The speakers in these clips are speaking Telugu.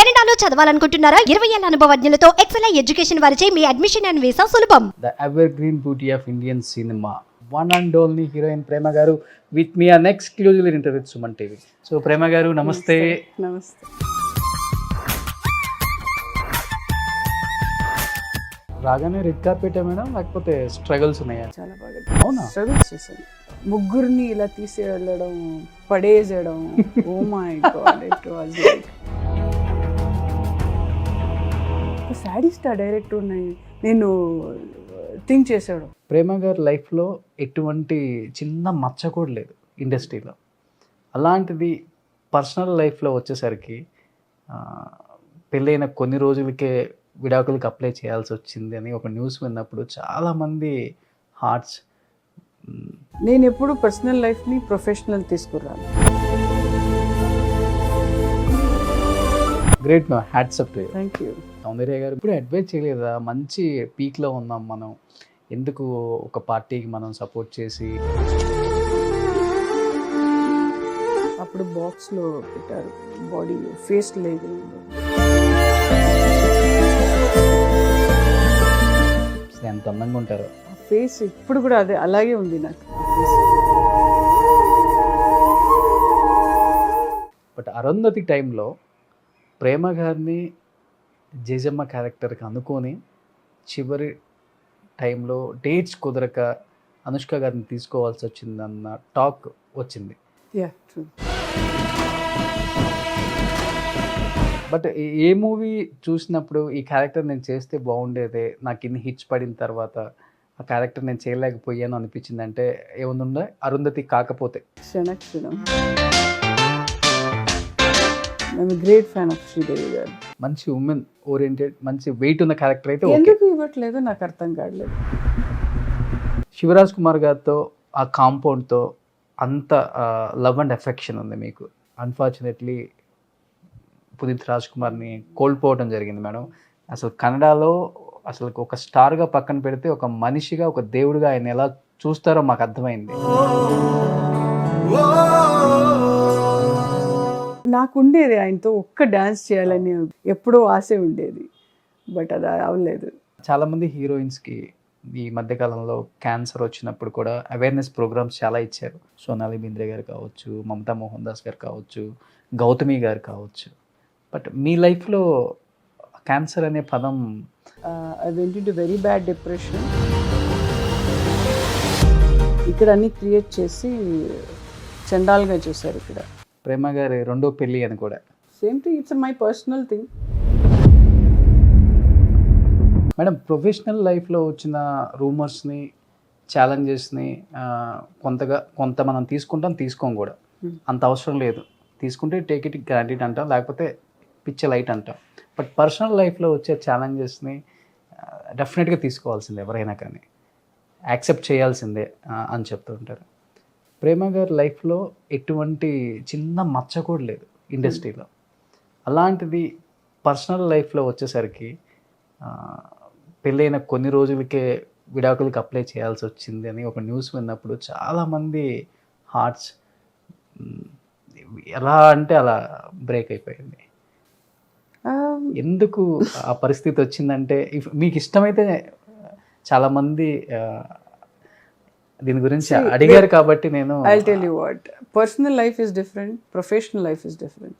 కెనడాలో చదవాలనుకుంటున్నారా? 20 ఏళ్ల అనుభవజ్ఞులతో ఎక్సెల్ ఎడ్యుకేషన్ వారిచే మీ అడ్మిషన్ అండ్ వీసా సులభం. The evergreen beauty of Indian cinema one and only heroine Prema garu with me an exclusive interview with Suman TV. So Prema garu నమస్తే. నమస్తే. రాగానే రెడ్ కార్పెట్ మేడం, లేకపోతే స్ట్రగల్స్ ఉన్నాయా? చాలా బాగా అవునా? స్ట్రగుల్స్ చేశాను. ముగ్గురిని ఇలా తీసి వెళ్ళడం, పడేసేయడం. Oh my god, it was like sadist ఆ డైరెక్టర్ ఉన్నాయి నేను థింక్ చేశాడు. ప్రేమ గారి లైఫ్లో ఎటువంటి చిన్న మచ్చ కూడా లేదు ఇండస్ట్రీలో. అలాంటిది పర్సనల్ లైఫ్లో వచ్చేసరికి పెళ్ళైన కొన్ని రోజులకే విడాకులకి అప్లై చేయాల్సి వచ్చింది అని ఒక న్యూస్ విన్నప్పుడు చాలామంది హార్ట్స్. నేను ఎప్పుడు పర్సనల్ లైఫ్ని ప్రొఫెషనల్ తీసుకురాను. Great ma'am, hats up to you. Thank you. Soundarya garu ఇప్పుడు అడ్వైజ్ చేయలేదా? మంచి పీక్లో ఉన్నాం మనం, ఎందుకు ఒక పార్టీకి మనం సపోర్ట్ చేసి? అప్పుడు బాక్స్లో పెట్టారు, బాడీ ఫేస్ లేదు. ఎంత అందంగా ఉంటారో. ఆ ఫేస్ ఇప్పుడు కూడా అదే అలాగే ఉంది నాకు. బట్ అరుంధతి టైంలో ప్రేమ గారిని జేజమ్మ క్యారెక్టర్కి అనుకొని చివరి టైంలో డేట్స్ కుదరక అనుష్క గారిని తీసుకోవాల్సి వచ్చిందన్న టాక్ వచ్చింది. Yeah, true. But A movie చూసినప్పుడు ఈ క్యారెక్టర్ నేను చేస్తే బాగుండేదే, నాకు ఇన్ని హిట్స్ పడిన తర్వాత ఆ క్యారెక్టర్ నేను చేయలేకపోయాను అనిపించింది అంటే ఏముందా? అరుంధతి కాకపోతే Kshanakshanam. I'm great fan of Sridevi garu. మంచి ఉమెన్ ఓరియంటెడ్, మంచి వెయిట్ ఉన్న క్యారెక్టర్ అయితే ఓకే. ఎందుకు ఇవ్వట్లేదు నాకు అర్థం కావట్లేదు. శివరాజ్ కుమార్ గారితో ఆ కాంపౌండ్తో అంత లవ్ అండ్ ఎఫెక్షన్ ఉంది మీకు. అన్ఫార్చునేట్లీ పునీత్ రాజ్ కుమార్ని కోల్పోవడం జరిగింది మేడం. అసలు కన్నడలో అసలు ఒక స్టార్గా పక్కన పెడితే ఒక మనిషిగా, ఒక దేవుడిగా ఆయన ఎలా చూస్తారో మాకు అర్థమైంది. నాకు ఉండేది ఆయనతో ఒక్క డాన్స్ చేయాలని ఎప్పుడో ఆశ ఉండేది, బట్ అది అవ్వలేదు. చాలామంది హీరోయిన్స్కి ఈ మధ్యకాలంలో క్యాన్సర్ వచ్చినప్పుడు కూడా అవేర్నెస్ ప్రోగ్రామ్స్ చాలా ఇచ్చారు. సోనాలి బింద్రే గారు కావచ్చు, మమతా మోహన్ దాస్ గారు కావచ్చు, గౌతమి గారు కావచ్చు. బట్ మీ లైఫ్లో క్యాన్సర్ అనే పదం? I went into very bad depression. ఇక్కడ అన్ని క్రియేట్ చేసి చండాల్గా చూశారు ఇక్కడ. ప్రేమ గారి రెండో పెళ్ళి అని కూడా. Same thing, it's my personal thing. Madam, professional లైఫ్లో వచ్చిన రూమర్స్ని, ఛాలెంజెస్ని కొంత మనం తీసుకోం కూడా. అంత అవసరం లేదు, తీసుకుంటే టేక్ ఇట్ గ్రాంటెడ్ అంటాం, లేకపోతే పిచ్చ లైట్ అంటాం. బట్ పర్సనల్ లైఫ్లో వచ్చే ఛాలెంజెస్ని డెఫినెట్గా తీసుకోవాల్సిందే, ఎవరైనా కానీ యాక్సెప్ట్ చేయాల్సిందే అని చెప్తూ ఉంటారు. ప్రేమ గారి లైఫ్లో ఎటువంటి చిన్న మచ్చ కూడా లేదు ఇండస్ట్రీలో. అలాంటిది పర్సనల్ లైఫ్లో వచ్చేసరికి పెళ్ళైన కొన్ని రోజులకే విడాకులకి అప్లై చేయాల్సి వచ్చింది అని ఒక న్యూస్ విన్నప్పుడు చాలామంది హార్ట్స్ ఎలా అంటే అలా బ్రేక్ అయిపోయింది. ఎందుకు ఆ పరిస్థితి వచ్చిందంటే, మీకు ఇష్టమైతే చాలామంది దీని గురించి అడిగారు కాబట్టి నేను I'll tell you what, personal life is different, professional life is different.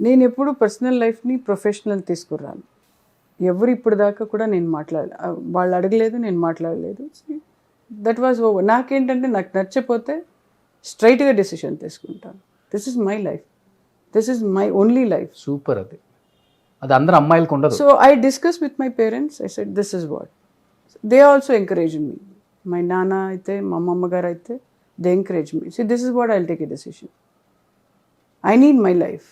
నేను ఎప్పుడు పర్సనల్ లైఫ్ని ప్రొఫెషనల్ తీసుకురాను. ఎవరు ఇప్పుడు దాకా కూడా నేను వాళ్ళు అడగలేదు, నేను మాట్లాడలేదు. That was over. నాకేంటంటే నాకు నచ్చపోతే స్ట్రైట్గా డెసిషన్ తీసుకుంటాను. This is my life, this is my only life. Super. అది అందరు అమ్మాయిలకు ఉండదు. So I discuss with my parents. I said this is what. They also encourage me. My నాన్న అయితే, మా అమ్మమ్మ గారు అయితే, they encourage me. So this is what I will take a decision. I need my life.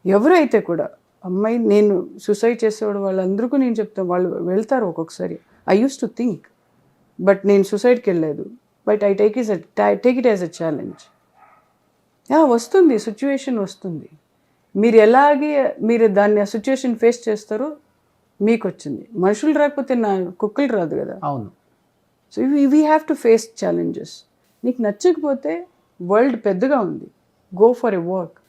ఎవరైతే కూడా అమ్మాయి, నేను సూసైడ్ చేసేవాడు వాళ్ళందరికీ నేను చెప్తాను, వాళ్ళు వెళ్తారు ఒక్కొక్కసారి. I use to think, but నేను సూసైడ్కి వెళ్ళలేదు. But I take it as a challenge. వస్తుంది, సిచ్యువేషన్ వస్తుంది. మీరు దాన్ని ఆ సిచ్యువేషన్ ఫేస్ చేస్తారో మీకు వచ్చింది. మనుషులు రాకపోతే కుక్కలు రాదు కదా. అవును. So we have to face challenges. నీకు నచ్చకపోతే వరల్డ్ పెద్దగా ఉంది, గో ఫర్ ఎ వర్క్.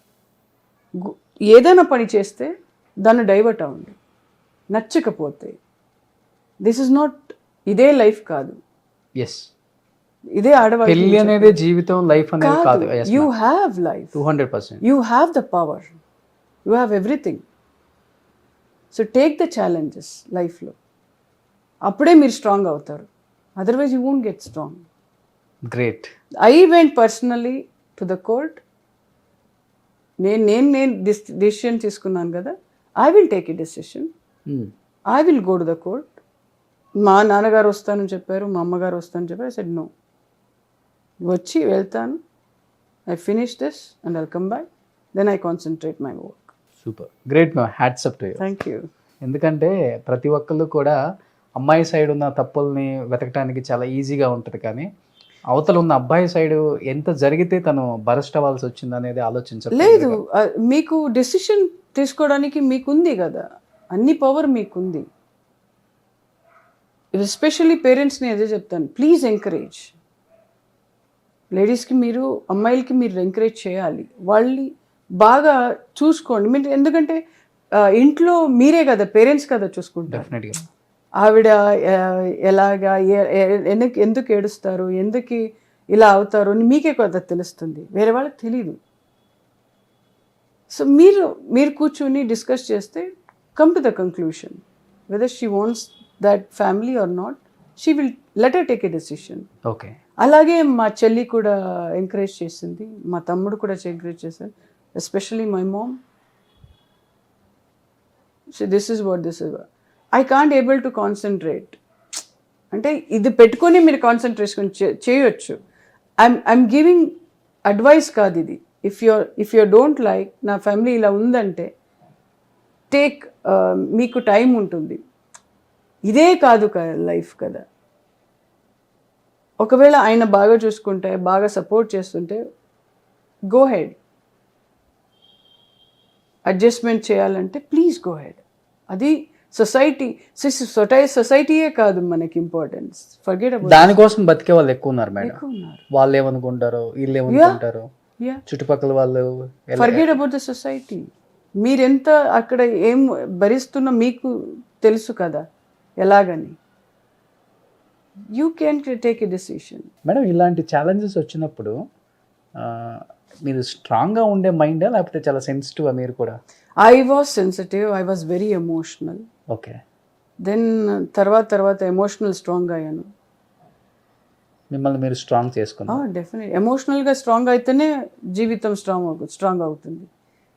ఏదైనా పని చేస్తే దాన్ని డైవర్ట్ అవ్వండి. నచ్చకపోతే దిస్ ఇస్ నాట్, ఇదే లైఫ్ కాదు, ఎస్, ఇదే ఆడవాళ్ళకి పెళ్లి అనేది జీవితం, లైఫ్ అనేది కాదు. You have life, 200%. You have the power, you have everything. So take the challenges లైఫ్లో, అప్పుడే మీరు స్ట్రాంగ్ అవుతారు. Otherwise you won't get strong. Great. I went personally to the court. నేను డెసిషన్ తీసుకున్నాను కదా, I will take a decision, I will go to the court. మా నాన్నగారు వస్తానని చెప్పారు, మా అమ్మగారు వస్తానని చెప్పారు. ఐ సెడ్ నో, వచ్చి వెళ్తాను, I finish this and I'll come back, then I concentrate my work. Super, great ma'am, hats up to you. Thank you. ఎందుకంటే ప్రతి ఒక్కళ్ళు కూడా అమ్మాయి సైడ్ ఉన్న తప్పుల్ని వెతకడానికి చాలా ఈజీగా ఉంటుంది, కానీ అవతల ఉన్న అబ్బాయి సైడ్ ఎంత జరిగితే తను బరస్ట్ అవ్వాల్సి వచ్చింది అనేది ఆలోచించలేదు. లేదు, మీకు డెసిషన్ తీసుకోవడానికి మీకుంది కదా, అన్ని పవర్ మీకుంది. ఎస్పెషల్లీ పేరెంట్స్ని అదే చెప్తాను, ప్లీజ్ ఎంకరేజ్. లేడీస్కి మీరు, అమ్మాయిలకి మీరు ఎంకరేజ్ చేయాలి, వాళ్ళని బాగా చూసుకోండి. మీరు ఎందుకంటే ఇంట్లో మీరే కదా, పేరెంట్స్ కదా చూసుకుంటారు. డెఫినెట్గా ఆవిడ ఎలాగా ఎందుకు ఏడుస్తారు, ఎందుకు ఇలా అవుతారు అని మీకే కదా తెలుస్తుంది, వేరే వాళ్ళకి తెలీదు. సో మీరు కూర్చొని డిస్కస్ చేస్తే come to the conclusion whether she wants that family or not, she will let her take a decision. Okay. అలాగే మా చెల్లి కూడా ఎంకరేజ్ చేసింది, మా తమ్ముడు కూడా ఎంకరేజ్ చేశారు, especially my mom. So this is I can't able to concentrate. అంటే ఇది పెట్టుకొని మీరు కాన్సన్ట్రేషన్ చేయొచ్చు. ఐఎమ్ గివింగ్ అడ్వైస్ కాదు ఇది. ఇఫ్ యూ డోంట్ లైక్ నా ఫ్యామిలీ ఇలా ఉందంటే టేక్, మీకు టైం ఉంటుంది, ఇదే కాదు లైఫ్ కదా. ఒకవేళ ఆయన బాగా చూసుకుంటే, బాగా సపోర్ట్ చేస్తుంటే గో హెడ్. అడ్జస్ట్మెంట్ చేయాలంటే ప్లీజ్ గో హెడ్. అది సొసైటీయే కాదు మనకి ఇంపార్టెన్స్. ఫర్గెట్ అబౌట్ దానికోసం బతికే వాళ్ళు ఎక్కువ ఉన్నారు మేడం. ఎక్కువ ఉన్నారు. వాళ్ళు ఏమనుకుంటారు, వీళ్ళు ఏమనుకుంటారు, చుట్టుపక్కల వాళ్ళు. Forget about the society. మీరెంత అక్కడ ఏం భరిస్తున్నా మీకు తెలుసు కదా ఎలాగని. You can take a decision. Madam, ఇలాంటి ఛాలెంజెస్ వచ్చినప్పుడు మీరు స్ట్రాంగ్గా ఉండే మైండా లేకపోతే చాలా సెన్సిటివ్ మీరు కూడా? I was sensitive, I was very emotional. Okay. Then తర్వాత ఎమోషనల్ స్ట్రాంగ్ అయ్యాను. మిమ్మల్ని మీరు స్ట్రాంగ్ చేసుకున్నారు. డెఫినెట్. ఎమోషనల్గా స్ట్రాంగ్ అయితేనే జీవితం స్ట్రాంగ్ అవుతుంది.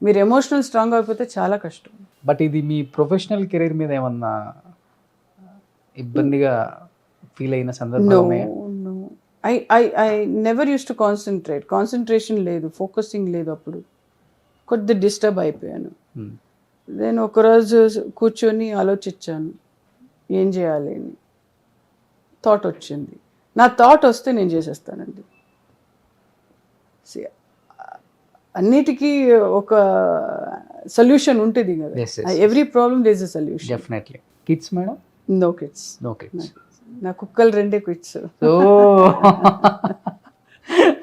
మీరు ఎమోషనల్ స్ట్రాంగ్ అయిపోతే చాలా కష్టం. బట్ ఇది మీ ప్రొఫెషనల్ కెరీర్ మీద ఏమన్నా ఇబ్బందిగా ఫీల్ అయిన సందర్భం? No. I never used to concentrate. Concentration లేదు, ఫోకసింగ్ లేదు. అప్పుడు కొద్ది డిస్టర్బ్ అయిపోయాను. దెన్ ఒకరోజు కూర్చొని ఆలోచించాను ఏం చేయాలి అని. థాట్ వచ్చింది. నా థాట్ వస్తే నేను చేసేస్తానండి. అన్నిటికీ ఒక సొల్యూషన్ ఉంటుంది కదా. Every problem there is a solution. Definitely. Kids madam? No kids. నా కుక్కలు 2 కిడ్స్.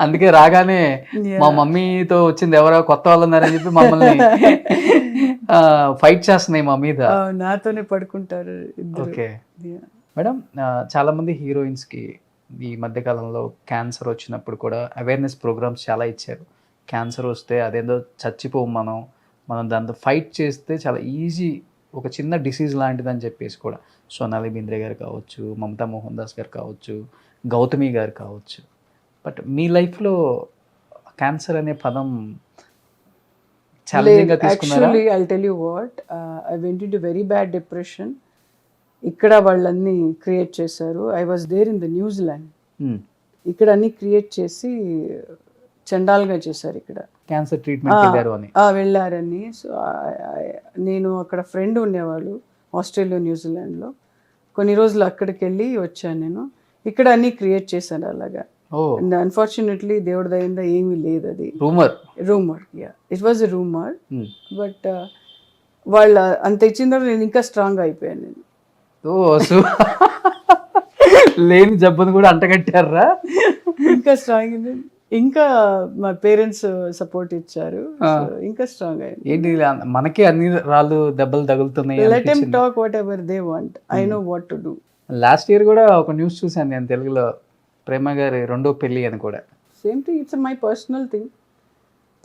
అందుకే రాగానే మా మమ్మీతో వచ్చింది ఎవరో కొత్త వాళ్ళు ఉన్నారని చెప్పి మమ్మల్ని ఫైట్ చేస్తున్నాయి మా మీద. నాతోనే పడుకుంటారు ఇద్దరు. ఓకే మేడం, చాలా మంది హీరోయిన్స్ కి ఈ మధ్య కాలంలో క్యాన్సర్ వచ్చినప్పుడు కూడా అవేర్నెస్ ప్రోగ్రామ్స్ చాలా ఇచ్చారు. క్యాన్సర్ వస్తే అదేందో చచ్చిపోవు, మనం దాంతో ఫైట్ చేస్తే చాలా ఈజీ, ఒక చిన్న డిసీజ్ లాంటిదని చెప్పేసి కూడా సోనాలి బింద్రే గారు కావచ్చు, మమతా మోహన్ దాస్ గారు కావచ్చు, గౌతమి గారు కావచ్చు. బట్ మీ లైఫ్లో క్యాన్సర్ అనే పదం ఛాలెంజింగ్గా తీసుకున్నారా? Actually I tell you what, I went into very bad depression. ఇక్కడ వాళ్ళన్నీ క్రియేట్ చేశారు. I was there in the New Zealand. ఇక్కడ అన్ని క్రియేట్ చేసి చండాల్గా చేశారు. ఇక్కడ క్యాన్సర్ ట్రీట్మెంట్ వెళ్ళారని. సో నేను అక్కడ ఫ్రెండ్ ఉండేవాళ్ళు ఆస్ట్రేలియా న్యూజిలాండ్లో. కొన్ని రోజులు అక్కడికి వెళ్ళి వచ్చాను నేను. ఇక్కడ అన్ని క్రియేట్ చేశాను అలాగా. అన్ఫార్చునేట్లీ దేవుడి దయిందా ఏమీ లేదు. అది rumour. It was a rumour. But వాళ్ళు అంత ఇచ్చిన తర్వాత నేను ఇంకా స్ట్రాంగ్ అయిపోయాను. నేను లేని జబ్బును కూడా అంటగట్టారా? ఇంకా స్ట్రాంగ్. ఇంకా మా పేరెంట్స్ సపోర్ట్ ఇచ్చారు. So, ఇంకా స్ట్రాంగ్ అయింది. ఏంటి ఇలా మనకే అన్ని రాళ్ళు దెబ్బలు తగులుతున్నాయి let them talk whatever they want, I know what to do. Last year కూడా ఒక న్యూస్ చూశాను నేను తెలుగులో, ప్రేమ గారి రెండో పెళ్లి అని కూడా. Same thing, it's my personal thing.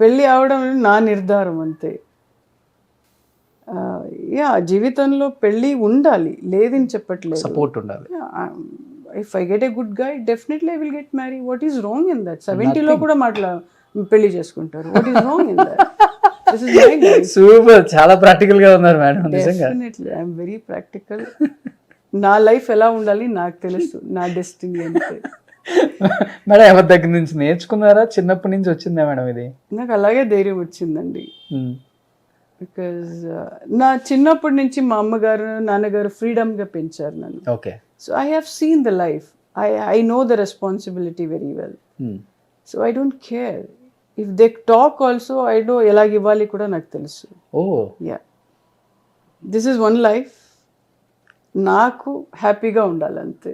పెళ్ళి అవడం నా నిర్ధారం అంతే. యా, జీవితంలో పెళ్ళి ఉండాలి, లేదని చెప్పట్లేదు. సపోర్ట్ ఉండాలి. If I get a good guy, definitely I will get marry. What is wrong in that? 70లో కూడా పెళ్లి చేసుకుంటారు. What is wrong in that? This is my life. Super, చాలా ప్రాక్టికల్ గా ఉన్నారు మేడం. నిజంగా డెఫినెట్లీ ఐఎమ్ వెరీ ప్రాక్టికల్. నా లైఫ్ ఎలా ఉండాలి నాకు తెలుసు, నా డెస్టినీ అంతే. మేడం ఎవరి దగ్గర నుంచి నేర్చుకున్నారా? చిన్నప్పటి నుంచి వచ్చిందా మేడం ఇది? నాకు అలాగే ధైర్యం వచ్చిందండి. బికాజ్ నా చిన్నప్పటి నుంచి మా అమ్మగారు నాన్నగారు ఫ్రీడమ్గా పెంచారు నన్ను. Okay. So I have seen the life, I know the responsibility very well. So I don't care if they talk also, I know ఎలాగ ఇవ్వాలి కూడా నాకు తెలుసు. Oh yeah, this is one life, నాకు హ్యాపీగా ఉండాలంతే.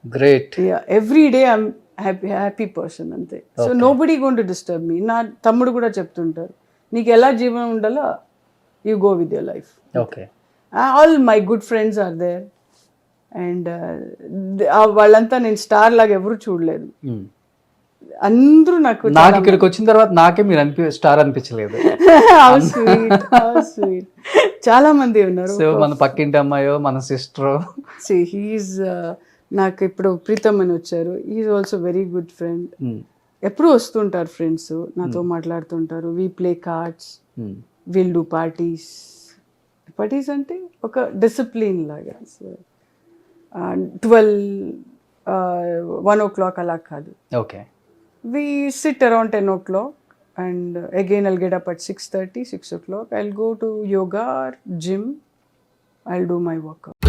Great. Yeah, every day I'm happy person అంతే. So nobody gonna disturb me. నా తమ్ముడు కూడా చెప్తుంటారు, నీకు ఎలా జీవనం ఉండాలో you go with your life. Okay. All my good friends are there and వాళ్ళంతా నేను స్టార్ లాగా ఎవరు చూడలేదు. అందరూ నాకు ఇక్కడికి వచ్చిన తర్వాత నాకే మీరు స్టార్ అనిపించలేదు. స్వీట్. చాలా మంది ఉన్నారు. సో మన పక్కింటి అమ్మాయో మన సిస్టరో. హీఈస్ నాకు ఇప్పుడు ప్రీతం అని వచ్చారు. Is also very good friend. ఎప్పుడు వస్తుంటారు ఫ్రెండ్స్, నాతో మాట్లాడుతుంటారు. We play cards, will do parties. Parties అంటే ఒక డిసిప్లిన్ లాగా. 12, 1 o'clock అలా కాదు. Okay. We sit around 10 o'clock and again I'll get up at 6:30, 6 o'clock. I'll go to yoga or gym. I'll do my workout.